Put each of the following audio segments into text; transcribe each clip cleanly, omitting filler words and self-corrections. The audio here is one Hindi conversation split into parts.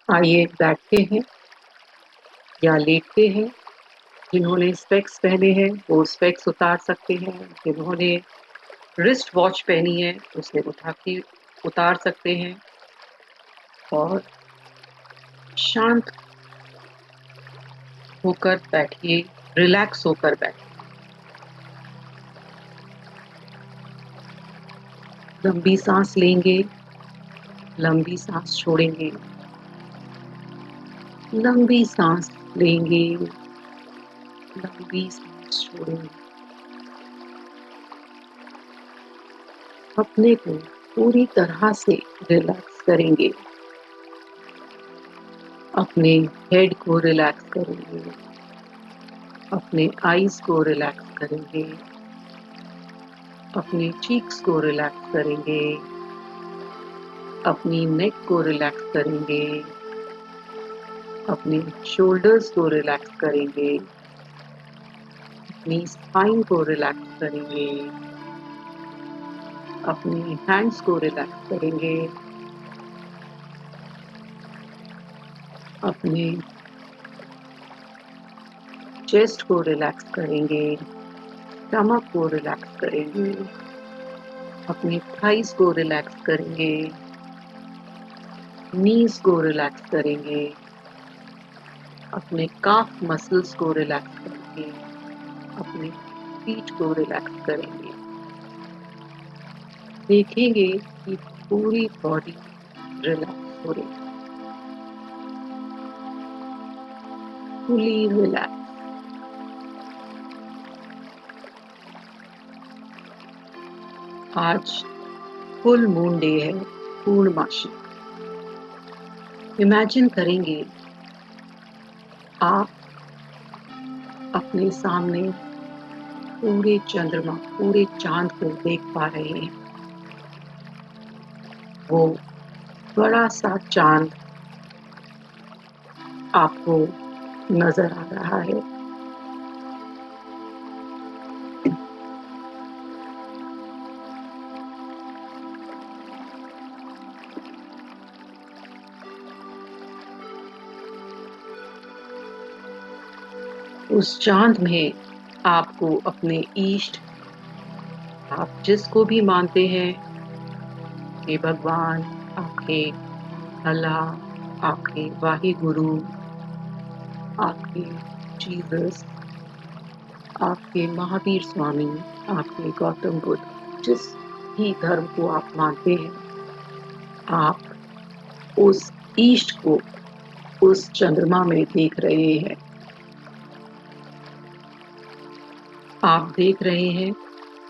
आइए बैठते हैं या लेटते हैं। जिन्होंने स्पेक्स पहने हैं वो स्पेक्स उतार सकते हैं। जिन्होंने रिस्ट वॉच पहनी है उसे उठा के उतार सकते हैं और शांत होकर बैठिए, रिलैक्स होकर बैठिए। लंबी सांस लेंगे, लंबी सांस छोड़ेंगे, लंबी सांस लेंगे, लंबी सांस छोड़ेंगे। अपने को पूरी तरह से रिलैक्स करेंगे। अपने हेड को रिलैक्स करेंगे, अपने आईज को रिलैक्स करेंगे, अपने चीक्स को रिलैक्स करेंगे, अपनी नेक को रिलैक्स करेंगे, अपने शोल्डर्स को रिलैक्स करेंगे, अपनी स्पाइन को रिलैक्स करेंगे, अपने हैंड्स को रिलैक्स करेंगे, अपने चेस्ट को रिलैक्स करेंगे, स्टमक को रिलैक्स करेंगे, अपने थाइस को रिलैक्स करेंगे, नीज को रिलैक्स करेंगे, अपने काफ मसल्स को रिलैक्स करेंगे, अपने फीट को रिलैक्स करेंगे। देखेंगे कि पूरी बॉडी रिलैक्स हो रही है, फुली रिलैक्स। आज फुल मून डे है, पूर्णमासी। इमेजिन करेंगे आप अपने सामने पूरे चंद्रमा, पूरे चांद को देख पा रहे हैं। वो बड़ा सा चांद आपको नजर आ रहा है। उस चांद में आपको अपने इष्ट, आप जिसको भी मानते हैं, आपके भगवान, आपके अल्लाह, आपके वाहे गुरु, आपके जीसस, आपके महावीर स्वामी, आपके गौतम बुद्ध, जिस भी धर्म को आप मानते हैं, आप उस इष्ट को उस चंद्रमा में देख रहे हैं। आप देख रहे हैं,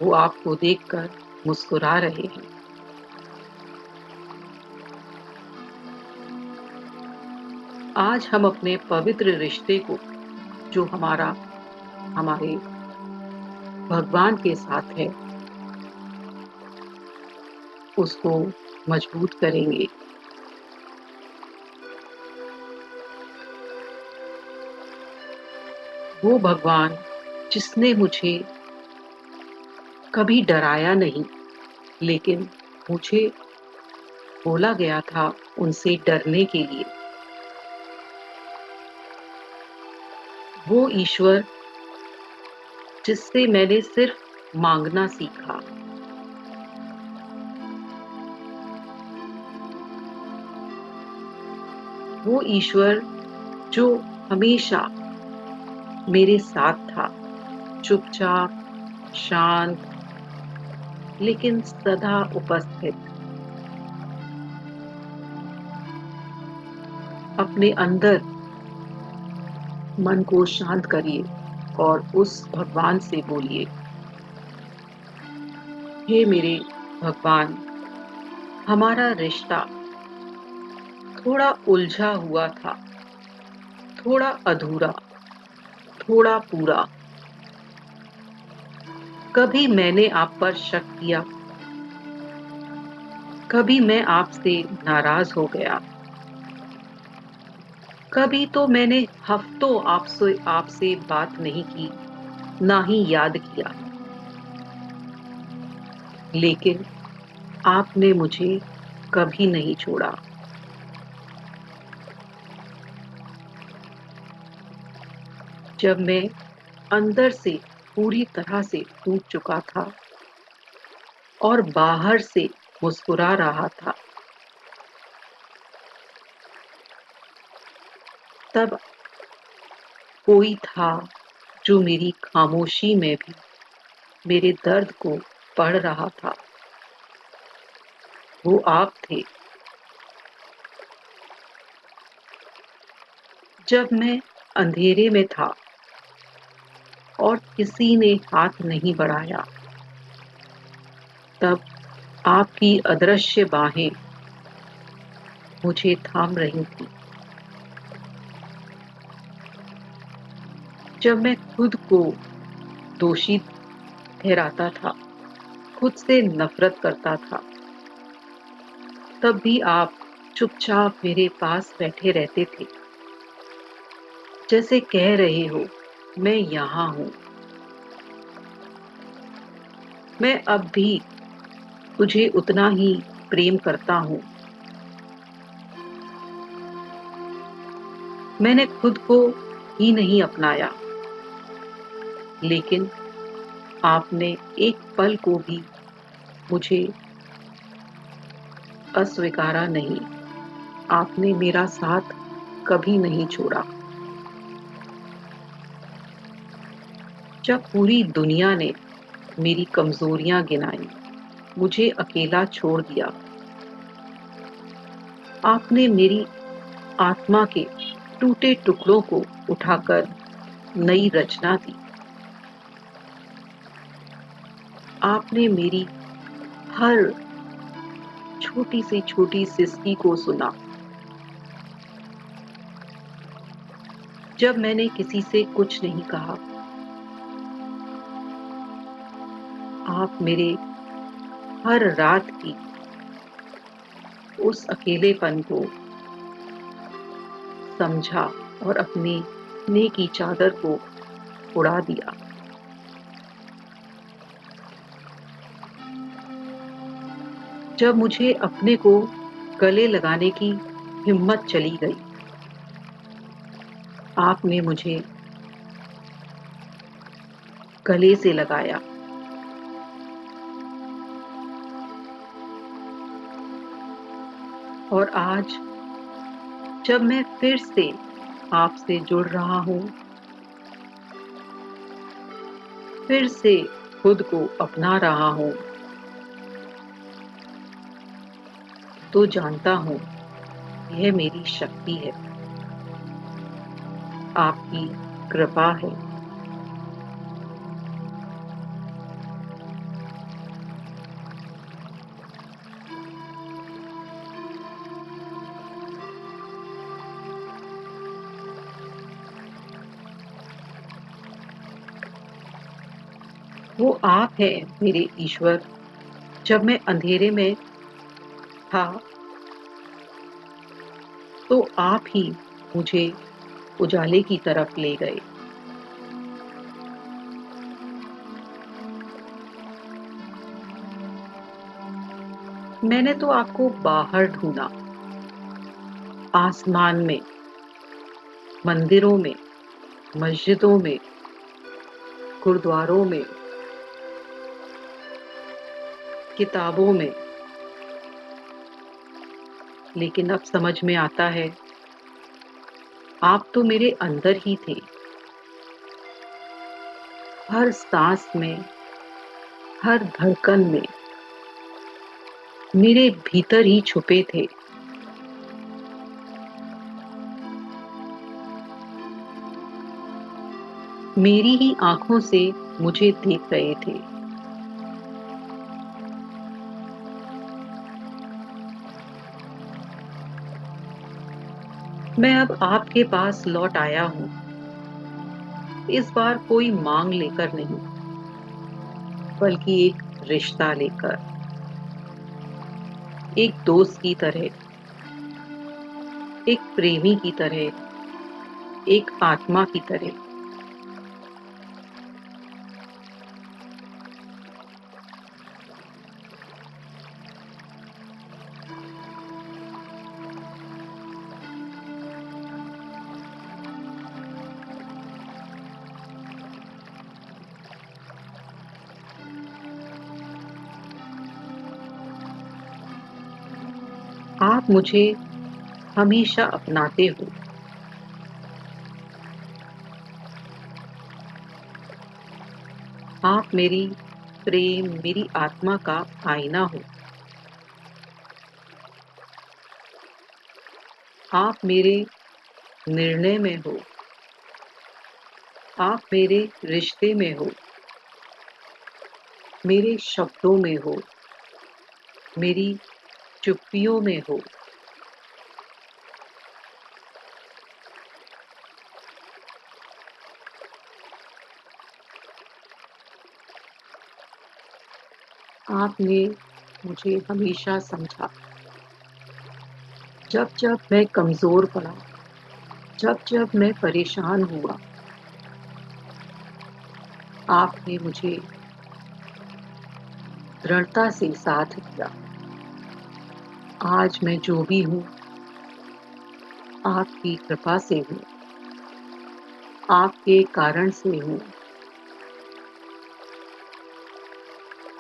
वो आपको देखकर मुस्कुरा रहे हैं। आज हम अपने पवित्र रिश्ते को, जो हमारे भगवान के साथ है, उसको मजबूत करेंगे। वो भगवान जिसने मुझे कभी डराया नहीं, लेकिन मुझे बोला गया था उनसे डरने के लिए। वो ईश्वर जिससे मैंने सिर्फ मांगना सीखा। वो ईश्वर जो हमेशा मेरे साथ था, चुपचाप, शांत, लेकिन सदा उपस्थित। अपने अंदर मन को शांत करिए और उस भगवान से बोलिए, हे मेरे भगवान, हमारा रिश्ता थोड़ा उलझा हुआ था, थोड़ा अधूरा, थोड़ा पूरा। कभी मैंने आप पर शक किया, कभी मैं आपसे नाराज हो गया, कभी तो मैंने हफ्तों आपसे बात नहीं की, ना ही याद किया। लेकिन आपने मुझे कभी नहीं छोड़ा। जब मैं अंदर से पूरी तरह से टूट चुका था और बाहर से मुस्कुरा रहा था, तब कोई था जो मेरी खामोशी में भी मेरे दर्द को पढ़ रहा था। वो आप थे। जब मैं अंधेरे में था और किसी ने हाथ नहीं बढ़ाया, तब आपकी अदृश्य बाहें मुझे थाम रही थीं। जब मैं खुद को दोषी ठहराता था, खुद से नफरत करता था, तब भी आप चुपचाप मेरे पास बैठे रहते थे, जैसे कह रहे हो, मैं यहाँ हूँ। मैं अब भी तुझे उतना ही प्रेम करता हूँ। मैंने खुद को ही नहीं अपनाया, लेकिन आपने एक पल को भी मुझे अस्वीकारा नहीं। आपने मेरा साथ कभी नहीं छोड़ा। जब पूरी दुनिया ने मेरी कमजोरियां गिनाई, मुझे अकेला छोड़ दिया, आपने मेरी आत्मा के टूटे टुकड़ों को उठाकर नई रचना दी। आपने मेरी हर छोटी से छोटी सिसकी को सुना। जब मैंने किसी से कुछ नहीं कहा, आप मेरे हर रात की उस अकेलेपन को समझा और अपनी सीने की चादर को उड़ा दिया। जब मुझे अपने को गले लगाने की हिम्मत चली गई, आपने मुझे गले से लगाया। और आज जब मैं फिर से आपसे जुड़ रहा हूँ, फिर से खुद को अपना रहा हूँ, तो जानता हूँ यह मेरी शक्ति है, आपकी कृपा है। वो आप हैं मेरे ईश्वर। जब मैं अंधेरे में था, तो आप ही मुझे उजाले की तरफ ले गए। मैंने तो आपको बाहर ढूंढा, आसमान में, मंदिरों में, मस्जिदों में, गुरुद्वारों में, किताबों में, लेकिन अब समझ में आता है, आप तो मेरे अंदर ही थे। हर सांस में, हर धड़कन में, मेरे भीतर ही छुपे थे। मेरी ही आंखों से मुझे देख रहे थे। मैं अब आपके पास लौट आया हूँ, इस बार कोई मांग लेकर नहीं, बल्कि एक रिश्ता लेकर, एक दोस्त की तरह, एक प्रेमी की तरह, एक आत्मा की तरह। आप मुझे हमेशा अपनाते हो। आप मेरी प्रेम, मेरी आत्मा का आईना हो। आप मेरे निर्णय में हो। आप मेरे रिश्ते में हो, मेरे शब्दों में हो, मेरी चुप्पियों में हो। आपने मुझे हमेशा समझा। जब-जब मैं कमज़ोर पड़ा, जब-जब मैं परेशान हुआ, आपने मुझे दृढ़ता से साथ दिया। आज मैं जो भी हूँ, आपकी कृपा से हूँ, आपके कारण से हूँ।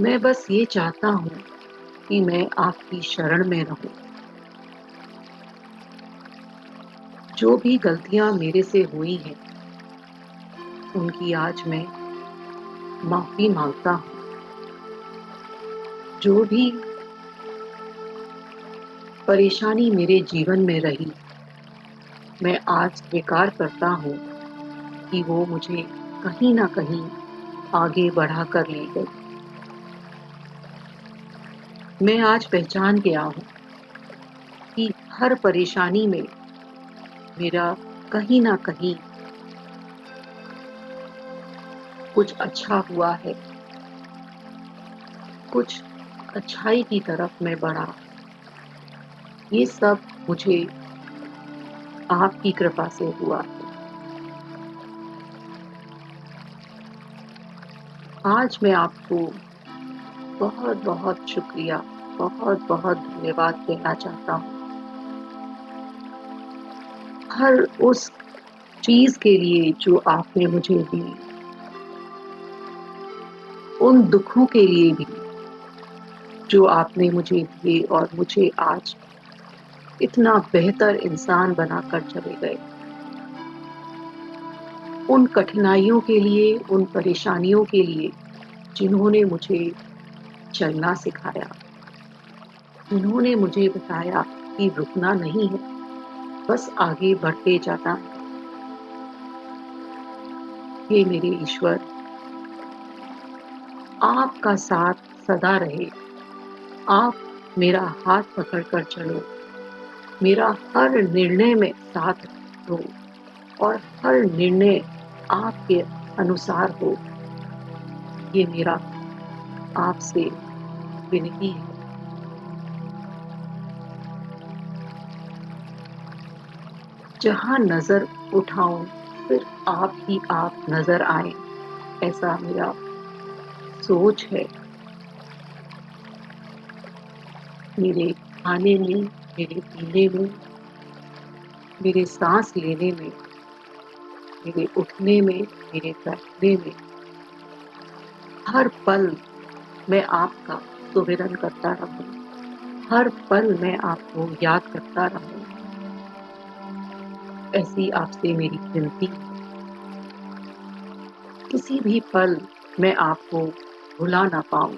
मैं बस ये चाहता हूँ कि मैं आपकी शरण में रहूँ। जो भी गलतियाँ मेरे से हुई हैं, उनकी आज मैं माफ़ी माँगता हूँ। जो भी परेशानी मेरे जीवन में रही, मैं आज स्वीकार करता हूँ कि वो मुझे कहीं न कहीं आगे बढ़ाकर ले गई। मैं आज पहचान गया हूँ कि हर परेशानी में मेरा कहीं न कहीं कुछ अच्छा हुआ है, कुछ अच्छाई की तरफ मैं बढ़ा। ये सब मुझे आपकी कृपा से हुआ है। आज मैं आपको बहुत-बहुत शुक्रिया, बहुत-बहुत धन्यवाद कहना चाहता हूँ। हर उस चीज़ के लिए जो आपने मुझे दी, उन दुखों के लिए भी जो आपने मुझे दिए और मुझे आज इतना बेहतर इंसान बनाकर चले गए। उन कठिनाइयों के लिए, उन परेशानियों के लिए जिन्होंने मुझे चलना सिखाया, जिन्होंने मुझे बताया कि रुकना नहीं है, बस आगे बढ़ते जाना है। हे मेरे ईश्वर, आपका साथ सदा रहे। आप मेरा हाथ पकड़कर चलो, मेरा हर निर्णय में साथ दो और हर निर्णय आपके अनुसार हो। ये मेरा आपसे विनती है। जहाँ नज़र उठाऊँ, सिर्फ़ आप ही आप नज़र आएँ, ऐसा मेरा सोच है। मेरे खाने में, मेरे पीने में, मेरे साँस लेने में, मेरे उठने में, मेरे बैठने में, हर पल मैं आपका सुमिरन करता रहूँ। हर पल मैं आपको याद करता रहूँ। ऐसी आपसे मेरी विनती है। किसी भी पल मैं आपको भुला ना पाऊँ।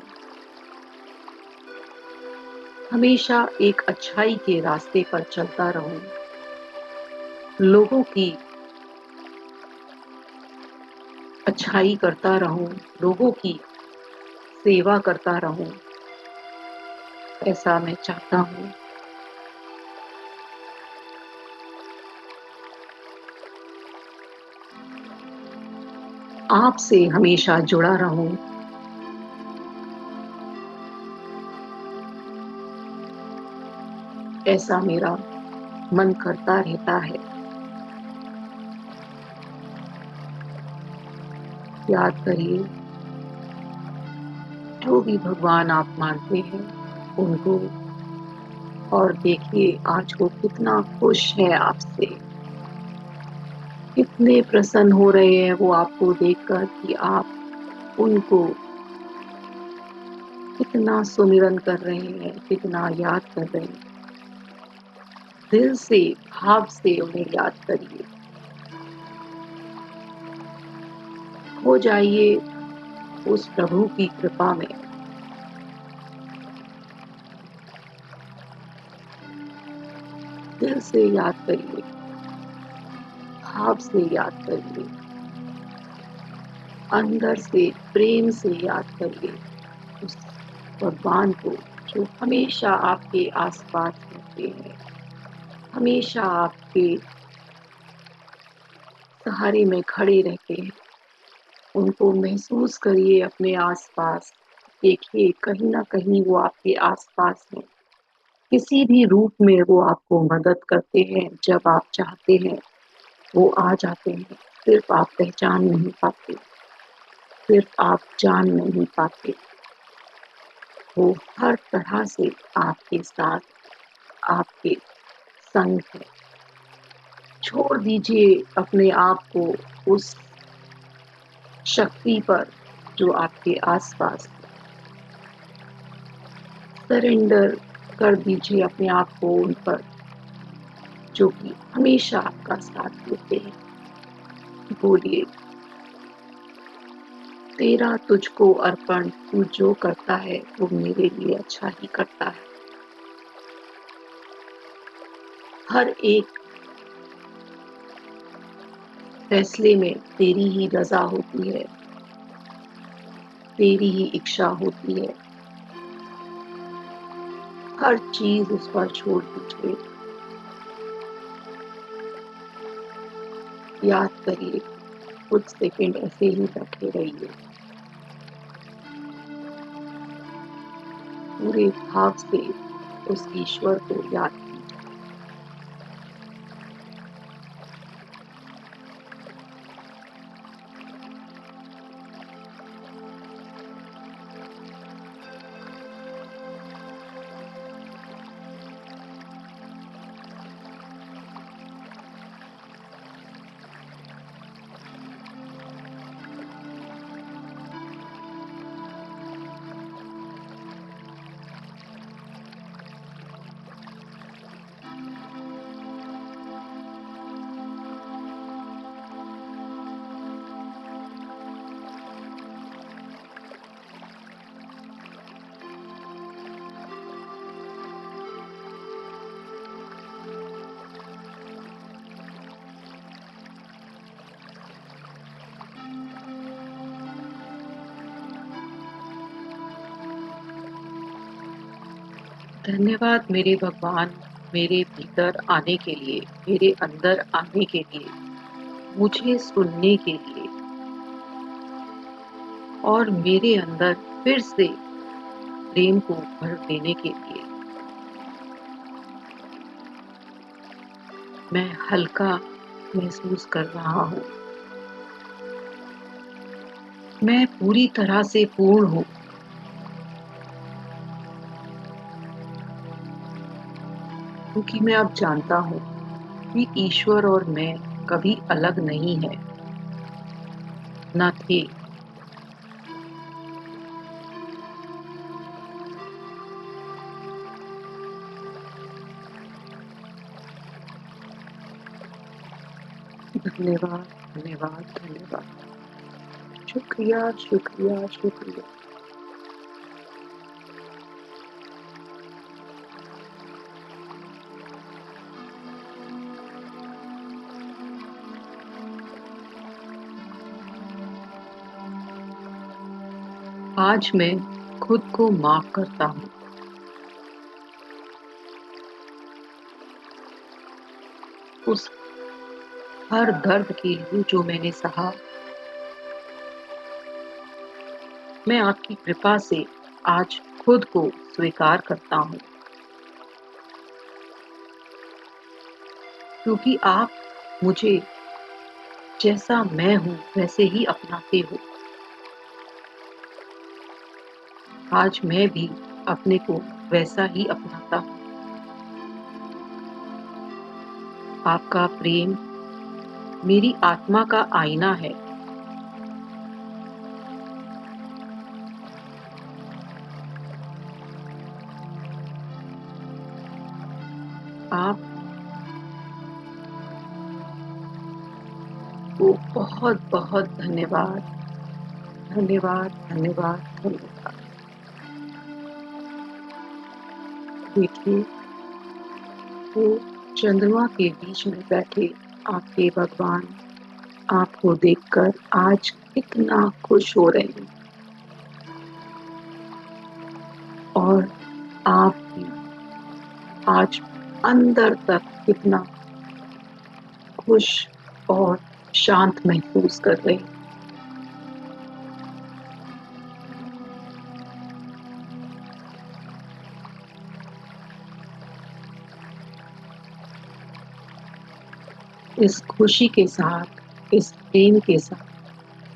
हमेशा एक अच्छाई के रास्ते पर चलता रहूँ। लोगों की अच्छाई करता रहूँ, लोगों की सेवा करता रहूँ, ऐसा मैं चाहता हूँ। आपसे हमेशा जुड़ा रहूँ। ऐसा मेरा मन करता रहता है। याद करिए, जो भी भगवान आप मानते हैं, उनको और देखिए आज वो कितना खुश है आपसे। कितने प्रसन्न हो रहे हैं वो आपको देखकर कि आप उनको कितना सुमिरन कर रहे हैं, कितना याद कर रहे हैं। दिल से, भाव से उन्हें याद करिए। खो जाइए उस प्रभु की कृपा में। दिल से याद करिए, भाव से याद करिए, अंदर से प्रेम से याद करिए उस भगवान को जो हमेशा आपके आस-पास रहते हैं, हमेशा आपके सहारे में खड़े रहते हैं। उनको महसूस करिए अपने आस-पास। देखिए, कहीं न कहीं वो आपके आस-पास हैं। किसी भी रूप में वो आपको मदद करते हैं, जब आप चाहते हैं, वो आ जाते हैं। सिर्फ़ आप पहचान नहीं पाते, सिर्फ़ आप जान नहीं पाते। वो हर तरह से आपके साथ, आपके संग है। छोड़ दीजिए अपने आप को उस शक्ति पर जो आपके आस-पास है। सरेंडर कर दीजिए अपने आप को उन पर, जो कि हमेशा आपका साथ देते हैं। बोलिए, तेरा तुझको अर्पण, तू जो करता है वो मेरे लिए अच्छा ही करता है। हर एक फैसले में तेरी ही रज़ा होती है, तेरी ही इच्छा होती है। हर चीज़ उस पर छोड़ दीजिए। याद करिए, कुछ सेकंड ऐसे ही बैठे रहिए। पूरे भाव से उस ईश्वर को याद कीजिए। धन्यवाद मेरे भगवान, मेरे भीतर आने के लिए, मेरे अंदर आने के लिए, मुझे सुनने के लिए और मेरे अंदर फिर से प्रेम को भर देने के लिए। मैं हल्का महसूस कर रहा हूँ। मैं पूरी तरह से पूर्ण हूँ, क्योंकि मैं अब जानता हूँ कि ईश्वर और मैं कभी अलग नहीं हैं, ना थे। धन्यवाद, धन्यवाद, धन्यवाद। शुक्रिया, शुक्रिया, शुक्रिया। आज मैं खुद को माफ़ करता हूँ। उस हर दर्द के लिए जो मैंने सहा, मैं आपकी कृपा से आज खुद को स्वीकार करता हूँ, क्योंकि आप मुझे जैसा मैं हूँ वैसे ही अपनाते हो। आज मैं भी अपने को वैसा ही अपनाता हूँ। आपका प्रेम मेरी आत्मा का आईना है। आप को बहुत-बहुत धन्यवाद, धन्यवाद, धन्यवाद, धन्यवाद। देखिए, वो चंद्रमा के बीच में बैठे आपके भगवान आपको देखकर आज कितना खुश हो रहे हैं और आप भी आज अंदर तक कितना खुश और शांत महसूस कर रहे हैं। इस खुशी के साथ, इस प्रेम के साथ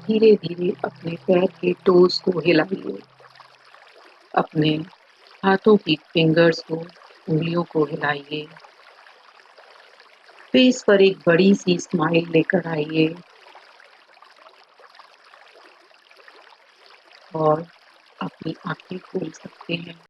धीरे-धीरे अपने पैर के टोज़ को हिलाइए, अपने हाथों की फिंगर्स को, उँगलियों को हिलाइए। फेस पर एक बड़ी-सी स्माइल लेकर आइए और अपनी आँखें खोल सकते हैं।